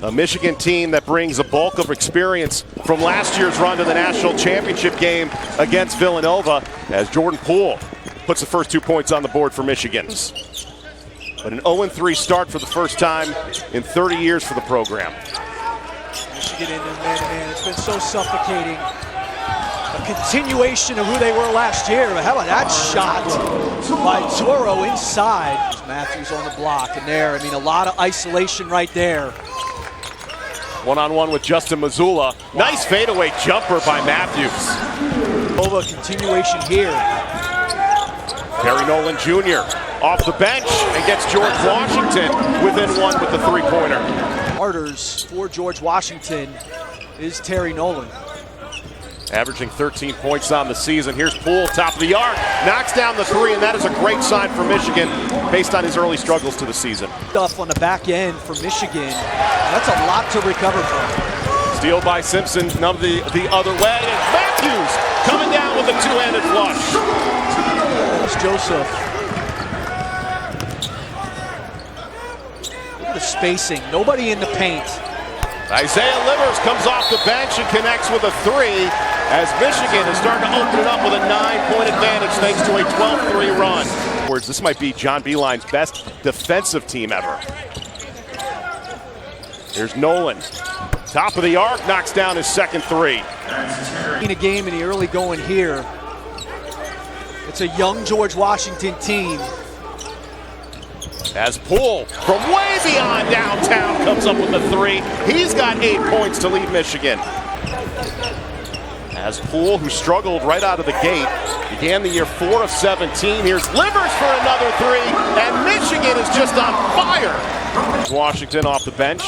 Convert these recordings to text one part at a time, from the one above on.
A Michigan team that brings a bulk of experience from last year's run to the national championship game against Villanova, as Jordan Poole puts the first 2 points on the board for Michigan. But an 0-3 start for the first time in 30 years for the program. Michigan in the man-to-man, it's been so suffocating. A continuation of who they were last year. How about that shot by Toro inside? Matthews on the block, and there, I mean, a lot of isolation right there. One-on-one with Justin Mazzulla. Wow. Nice fadeaway jumper by Matthews. Over continuation here. Terry Nolan Jr. off the bench and gets George Washington within one with the three-pointer. Starters for George Washington is Terry Nolan. Averaging 13 points on the season. Here's Poole, top of the arc, knocks down the three, and that is a great sign for Michigan based on his early struggles to the season. Stuff on the back end for Michigan. That's a lot to recover from. Steal by Simpson, the other way, and Matthews coming down with a two-handed flush. There's Joseph. Look at the spacing, nobody in the paint. Isaiah Livers comes off the bench and connects with a three as Michigan is starting to open it up with a 9-point advantage thanks to a 12-3 run. This might be John Beilein's best defensive team ever. Here's Nolan. Top of the arc, knocks down his second three. In a game in the early going here, it's a young George Washington team. As Poole from way beyond downtown comes up with the three. He's got 8 points to lead Michigan. As Poole, who struggled right out of the gate, began the year 4 of 17. Here's Livers for another three, and Michigan is just on fire. Washington off the bench.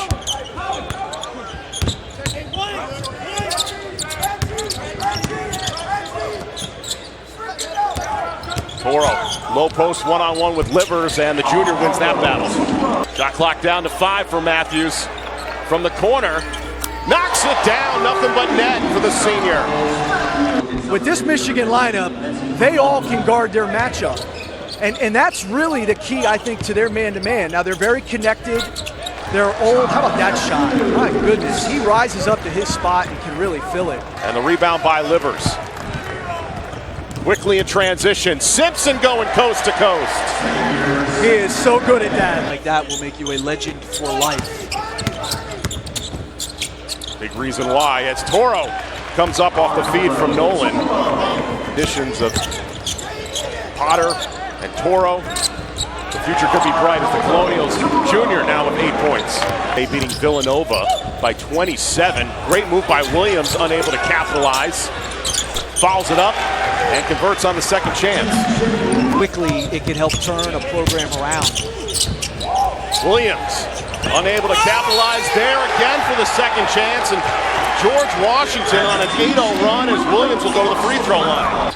Toro, low post one-on-one with Livers, and the junior wins that battle. Shot clock down to 5 for Matthews. From the corner, knocks it down, nothing but net for the senior. With this Michigan lineup, they all can guard their matchup. And that's really the key, I think, to their man-to-man. Now, they're very connected. They're old. How about that shot? My goodness. He rises up to his spot and can really fill it. And the rebound by Livers. Quickly in transition, Simpson going coast to coast. He is so good at that. Like that will make you a legend for life. Big reason why, as Toro comes up off the feed from Nolan. Additions of Potter and Toro. The future could be bright as the Colonials junior now with 8 points. They beating Villanova by 27. Great move by Williams, unable to capitalize. Fouls it up and converts on the second chance. Quickly, it can help turn a program around. Williams unable to capitalize there again for the second chance, and George Washington on an 8-0 run as Williams will go to the free throw line.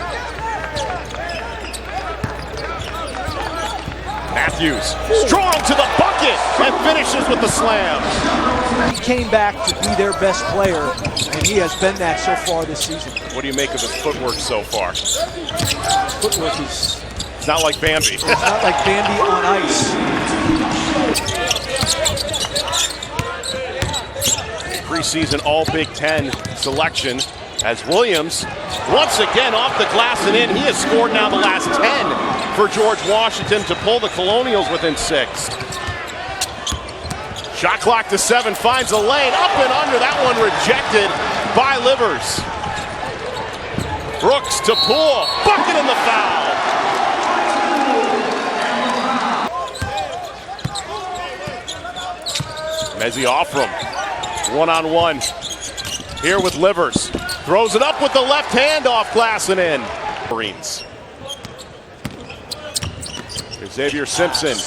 Matthews strong to the bucket and finishes with the slam. He came back to be their best player, and he has been that so far this season. What do you make of his footwork so far? Footwork is... It's not like Bambi. It's not like Bambi on ice. Preseason All Big Ten selection as Williams once again off the glass and in. He has scored now the last 10 for George Washington to pull the Colonials within 6. Shot clock to 7, finds a lane, up and under, that one rejected by Livers. Brooks to Poole, bucket in the foul. Mezzi off from one-on-one here with Livers. Throws it up with the left hand off glass and in. Marines. Xavier Simpson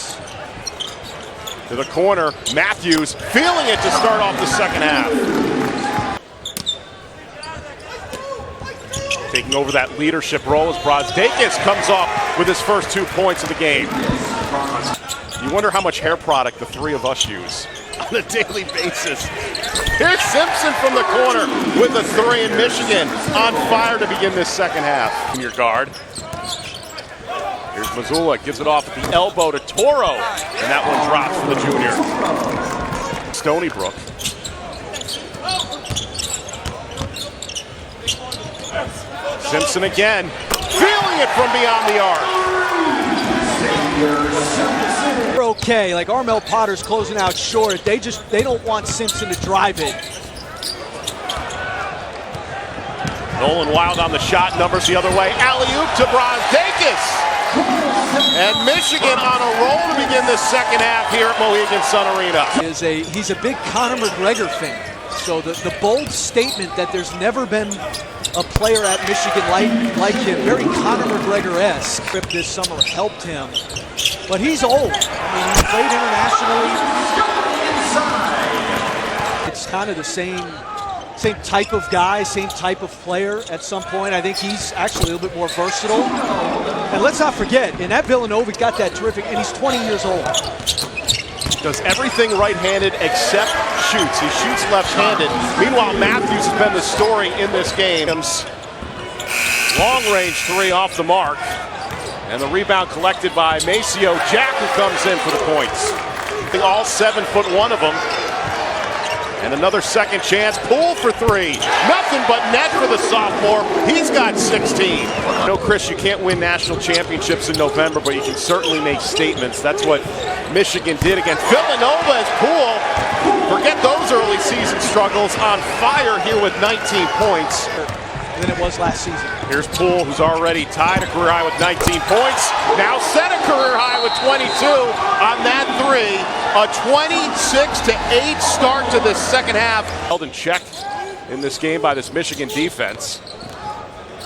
to the corner. Matthews feeling it to start off the second half. Taking over that leadership role as Brasdeikis comes off with his first 2 points of the game. You wonder how much hair product the three of us use on a daily basis. Here's Simpson from the corner with a three, in Michigan on fire to begin this second half. In your guard. Here's Mazzulla, gives it off at the elbow to Toro, and that one drops for the junior. Stony Brook. Simpson again, feeling it from beyond the arc. They're okay, like Armel Potter's closing out short. They don't want Simpson to drive it. Nolan Wild on the shot, numbers the other way. Alley-oop to Brazdeikis. And Michigan on a roll to begin the second half here at Mohegan Sun Arena. He's a big Conor McGregor fan. So the bold statement that there's never been a player at Michigan like him, very Conor McGregor-esque. Trip this summer helped him, but he's old. I mean, he played internationally. It's kind of the same type of guy, same type of player at some point. I think he's actually a little bit more versatile. And let's not forget, in that Villanova, he got that terrific, and he's 20 years old. Does everything right-handed except shoots. He shoots left-handed. Meanwhile, Matthews has been the story in this game. Long-range three off the mark. And the rebound collected by Maceo Jack, who comes in for the points. All 7'1" of them. And another second chance. Poole for three. Nothing but net for the sophomore. He's got 16. No, Chris, you can't win national championships in November, but you can certainly make statements. That's what Michigan did against Villanova as Poole. Forget those early season struggles. On fire here with 19 points. Than it was last season. Here's Poole, who's already tied a career high with 19 points. Now set a career high with 22 on that three. A 26-8 start to the second half. Held in check in this game by this Michigan defense.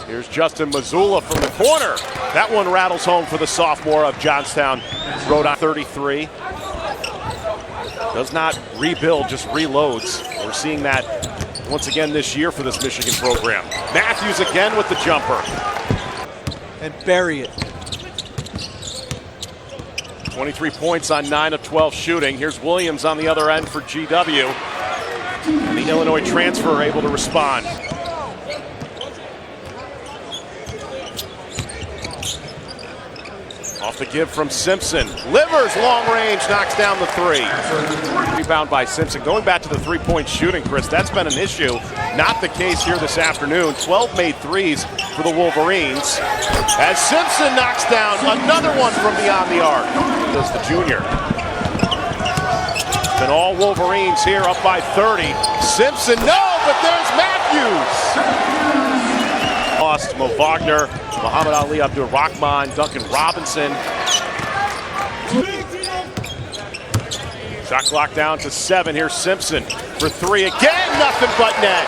Here's Justin Mazzulla from the corner. That one rattles home for the sophomore of Johnstown, Rhode Island. 33. Does not rebuild, just reloads. We're seeing that once again this year for this Michigan program. Matthews again with the jumper. And bury it. 23 points on 9 of 12 shooting. Here's Williams on the other end for GW. And the Illinois transfer able to respond. Off the give from Simpson. Livers long range, knocks down the three. Rebound by Simpson. Going back to the three-point shooting, Chris, that's been an issue. Not the case here this afternoon. 12 made threes for the Wolverines. As Simpson knocks down another one from beyond the arc. Does the junior. Been all Wolverines here, up by 30. Simpson, no, but there's Matthews. Lost Mo Wagner, Muhammad Ali, Abdur Rahman, Duncan Robinson. Shot clock down to 7. Here's Simpson for three again, nothing but net.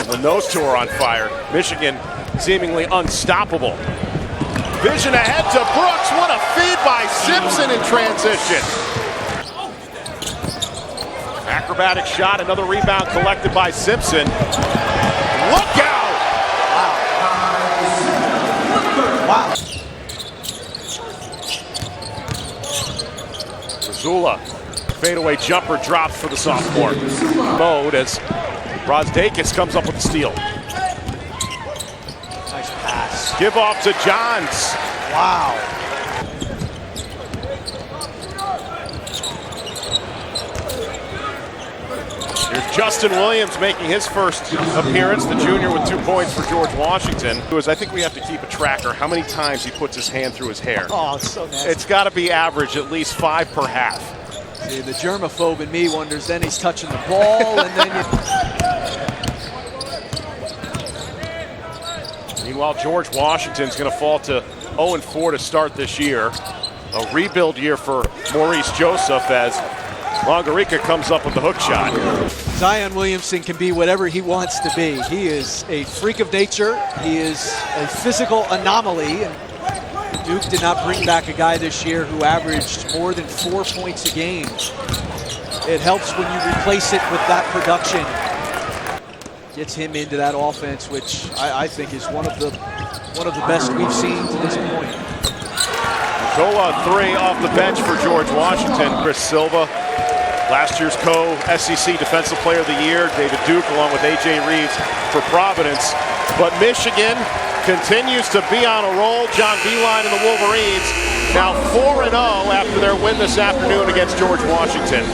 When those two are on fire, Michigan seemingly unstoppable. Vision ahead to Brooks. What a feed by Simpson in transition. Acrobatic shot, another rebound collected by Simpson. Look out! Wow. Mazzulla, fadeaway jumper dropped for the sophomore. Mode as Brazdeikis comes up with the steal. Nice pass. Give off to Johns. Wow. Here's Justin Williams making his first appearance, the junior with 2 points for George Washington. I think we have to keep a tracker how many times he puts his hand through his hair. Oh, it's so nasty. It's got to be average, at least 5 per half. See, the germaphobe in me wonders, then he's touching the ball, and then Meanwhile, George Washington's going to fall to 0-4 to start this year. A rebuild year for Maurice Joseph as Longarica comes up with the hook shot. Zion Williamson can be whatever he wants to be. He is a freak of nature. He is a physical anomaly. And Duke did not bring back a guy this year who averaged more than 4 points a game. It helps when you replace it with that production. Gets him into that offense, which I think is one of the best we've seen to this point. Gola three off the bench for George Washington. Chris Silva, last year's co-SEC Defensive Player of the Year. David Duke along with A.J. Reeves for Providence. But Michigan continues to be on a roll. John Beeline and the Wolverines now 4-0 after their win this afternoon against George Washington.